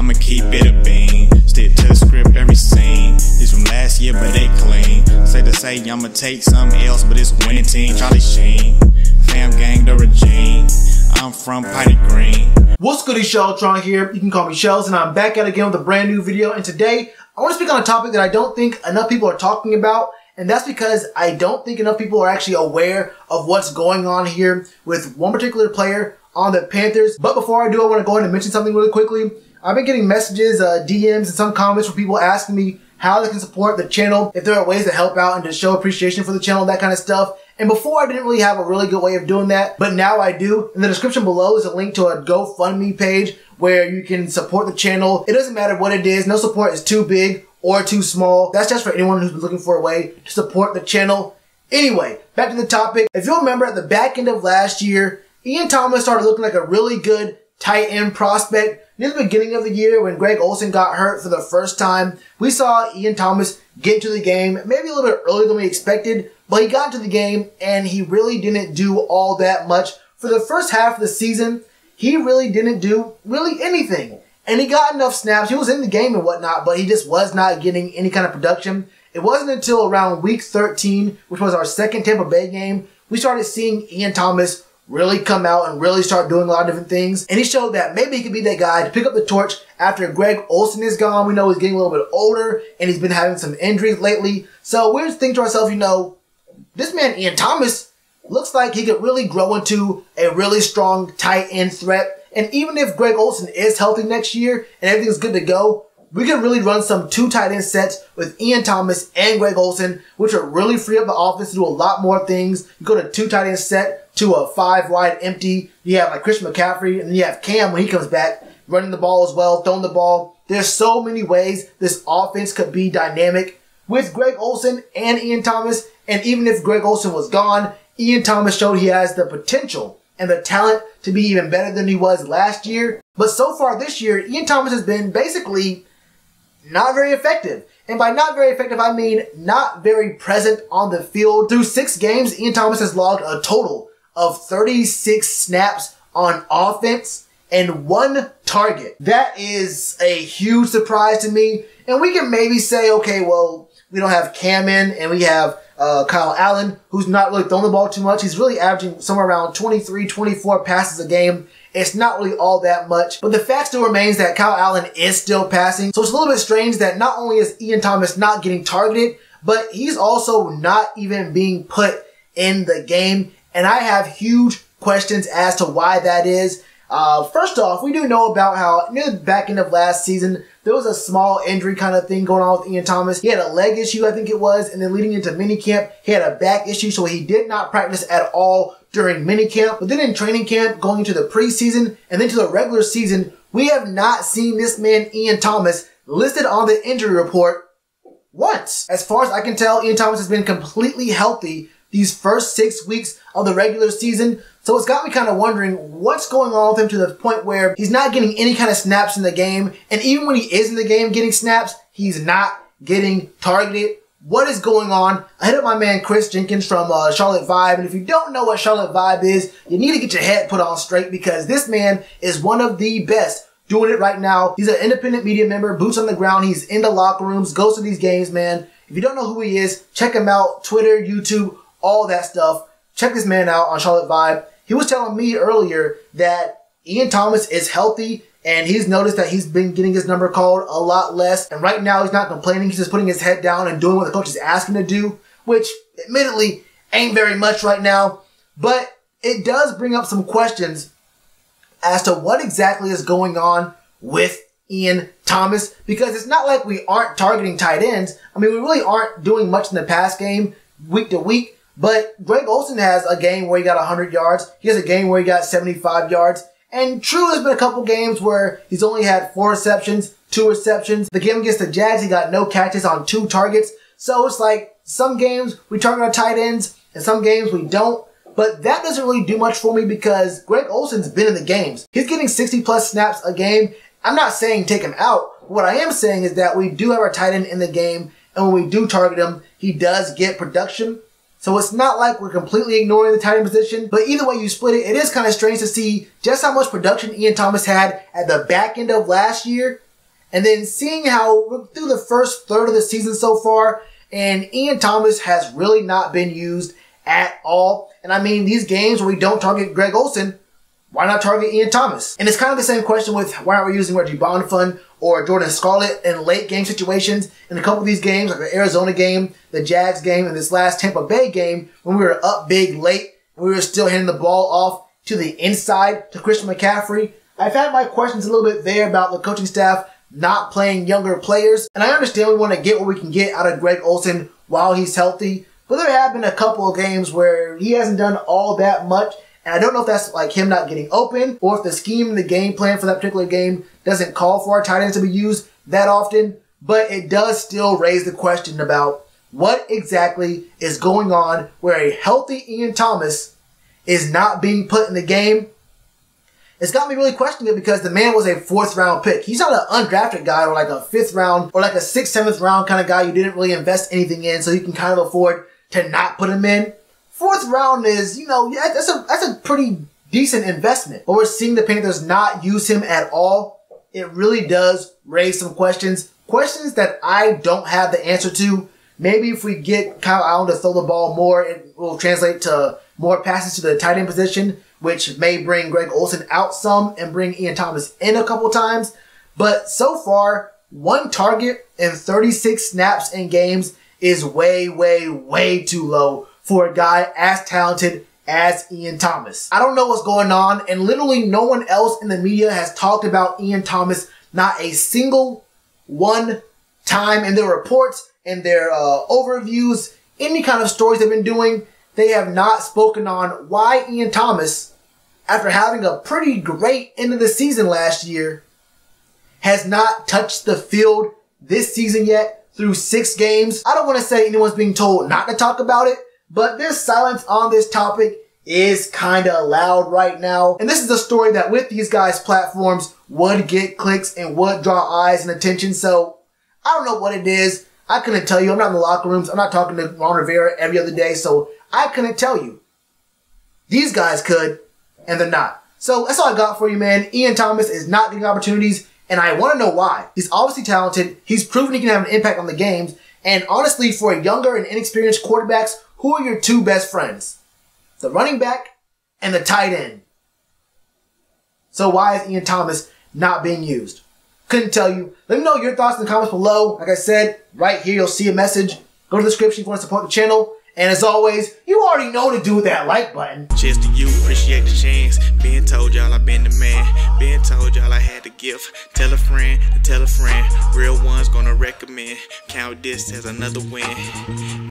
I'ma keep it a bean. Stick to the script, every scene. These from last year, but they clean. Say to say, I'ma take something else, but it's winning team. Charlie Sheen, fam gang, the regime. I'm from Potty Green. What's good, it's Shellitronnn here. You can call me Shells, and I'm back at it again with a brand new video. And today, I want to speak on a topic that I don't think enough people are talking about. And that's because I don't think enough people are actually aware of what's going on here with one particular player on the Panthers. But before I do, I want to go ahead and mention something really quickly. I've been getting messages, DMs, and some comments from people asking me how they can support the channel, if there are ways to help out and to show appreciation for the channel, that kind of stuff. And before, I didn't really have a really good way of doing that, but now I do. In the description below is a link to a GoFundMe page where you can support the channel. It doesn't matter what it is. No support is too big or too small. That's just for anyone who's been looking for a way to support the channel. Anyway, back to the topic. If you'll remember, at the back end of last year, Ian Thomas started looking like a really good tight end prospect. Near the beginning of the year, when Greg Olsen got hurt for the first time, we saw Ian Thomas get into the game maybe a little bit earlier than we expected, but he got into the game and he really didn't do all that much. For the first half of the season, he really didn't do anything. And he got enough snaps. He was in the game and whatnot, but he just was not getting any kind of production. It wasn't until around week 13, which was our second Tampa Bay game, we started seeing Ian Thomas really come out and really start doing a lot of different things. And he showed that maybe he could be that guy to pick up the torch after Greg Olsen is gone. We know he's getting a little bit older and he's been having some injuries lately. So we're just thinking to ourselves, you know, this man Ian Thomas looks like he could really grow into a really strong tight end threat. And even if Greg Olsen is healthy next year and everything's good to go, we can really run some two tight end sets with Ian Thomas and Greg Olsen, which will really free up the offense to do a lot more things. You go to two tight end set to a 5 wide empty. You have like Christian McCaffrey, and then you have Cam when he comes back, running the ball as well, throwing the ball. There's so many ways this offense could be dynamic with Greg Olsen and Ian Thomas. And even if Greg Olsen was gone, Ian Thomas showed he has the potential and the talent to be even better than he was last year. But so far this year, Ian Thomas has been basically not very effective. And by not very effective, I mean not very present on the field. Through 6 games, Ian Thomas has logged a total of 36 snaps on offense and 1 target. That is a huge surprise to me. And we can maybe say, okay, well, we don't have Cam in, and we have Kyle Allen, who's not really throwing the ball too much. He's really averaging somewhere around 23, 24 passes a game. It's not really all that much, but the fact still remains that Kyle Allen is still passing. So it's a little bit strange that not only is Ian Thomas not getting targeted, but he's also not even being put in the game. And I have huge questions as to why that is. First off, we do know about how near the back end of last season, there was a small injury kind of thing going on with Ian Thomas. He had a leg issue, I think it was, and then leading into minicamp, he had a back issue, so he did not practice at all during minicamp. But then in training camp, going into the preseason, and then to the regular season, we have not seen this man, Ian Thomas, listed on the injury report once. As far as I can tell, Ian Thomas has been completely healthy these first 6 weeks of the regular season. So it's got me kind of wondering what's going on with him to the point where he's not getting any kind of snaps in the game. And even when he is in the game getting snaps, he's not getting targeted. What is going on? I hit up my man Chris Jenkins from Charlotte Vibe. And if you don't know what Charlotte Vibe is, you need to get your head put on straight, because this man is one of the best doing it right now. He's an independent media member, boots on the ground. He's in the locker rooms, goes to these games, man. If you don't know who he is, check him out. Twitter, YouTube, all that stuff. Check this man out on Charlotte Vibe. He was telling me earlier that Ian Thomas is healthy and he's noticed that he's been getting his number called a lot less. And right now he's not complaining. He's just putting his head down and doing what the coach is asking him to do, which admittedly ain't very much right now. But it does bring up some questions as to what exactly is going on with Ian Thomas, because it's not like we aren't targeting tight ends. I mean, we really aren't doing much in the pass game week to week. But Greg Olsen has a game where he got 100 yards. He has a game where he got 75 yards. And true, there's been a couple games where he's only had 4 receptions, 2 receptions. The game against the Jags, he got no catches on 2 targets. So it's like some games we target our tight ends and some games we don't. But that doesn't really do much for me because Greg Olsen's been in the games. He's getting 60 plus snaps a game. I'm not saying take him out. What I am saying is that we do have our tight end in the game. And when we do target him, he does get production. So it's not like we're completely ignoring the tight end position, but either way you split it, it is kind of strange to see just how much production Ian Thomas had at the back end of last year And then seeing how through the first third of the season so far, and Ian Thomas has really not been used at all. And I mean, these games where we don't target Greg Olsen, why not target Ian Thomas? And it's kind of the same question with why aren't we using Reggie Bonifant or Jordan Scarlett in late game situations. In a couple of these games, like the Arizona game, the Jags game, and this last Tampa Bay game, when we were up big late and we were still handing the ball off to the inside to Christian McCaffrey. I've had my questions a little bit there about the coaching staff not playing younger players. And I understand we want to get what we can get out of Greg Olsen while he's healthy. But there have been a couple of games where he hasn't done all that much. And I don't know if that's like him not getting open or if the scheme and the game plan for that particular game doesn't call for our tight ends to be used that often. But it does still raise the question about what exactly is going on where a healthy Ian Thomas is not being put in the game. It's got me really questioning it because the man was a 4th round pick. He's not an undrafted guy or like a 5th round or like a 6th, 7th round kind of guy you didn't really invest anything in, so you can kind of afford to not put him in. 4th round is, you know, that's a pretty decent investment. But we're seeing the Panthers not use him at all. It really does raise some questions. Questions that I don't have the answer to. Maybe if we get Kyle Allen to throw the ball more, it will translate to more passes to the tight end position, which may bring Greg Olsen out some and bring Ian Thomas in a couple times. But so far, 1 target in 36 snaps in games is way, way, way too low for a guy as talented as Ian Thomas. I don't know what's going on, and literally no one else in the media has talked about Ian Thomas, not a single one time in their reports, in their overviews, any kind of stories they've been doing. They have not spoken on why Ian Thomas, after having a pretty great end of the season last year, has not touched the field this season yet through 6 games. I don't want to say anyone's being told not to talk about it, but this silence on this topic is kind of loud right now. And this is a story that with these guys' platforms would get clicks and would draw eyes and attention. So I don't know what it is. I couldn't tell you. I'm not in the locker rooms. I'm not talking to Ron Rivera every other day. So I couldn't tell you. These guys could, and they're not. So that's all I got for you, man. Ian Thomas is not getting opportunities, and I want to know why. He's obviously talented. He's proven he can have an impact on the games. And honestly, for younger and inexperienced quarterbacks, who are your 2 best friends? The running back and the tight end. So why is Ian Thomas not being used? Couldn't tell you. Let me know your thoughts in the comments below. Like I said, right here you'll see a message. Go to the description if you want to support the channel. And as always, you already know to do with that like button. Cheers to you, appreciate the chance. Been told y'all I been the man. Been told y'all I had the gift. Tell a friend to tell a friend. Real ones gonna recommend. Count this as another win.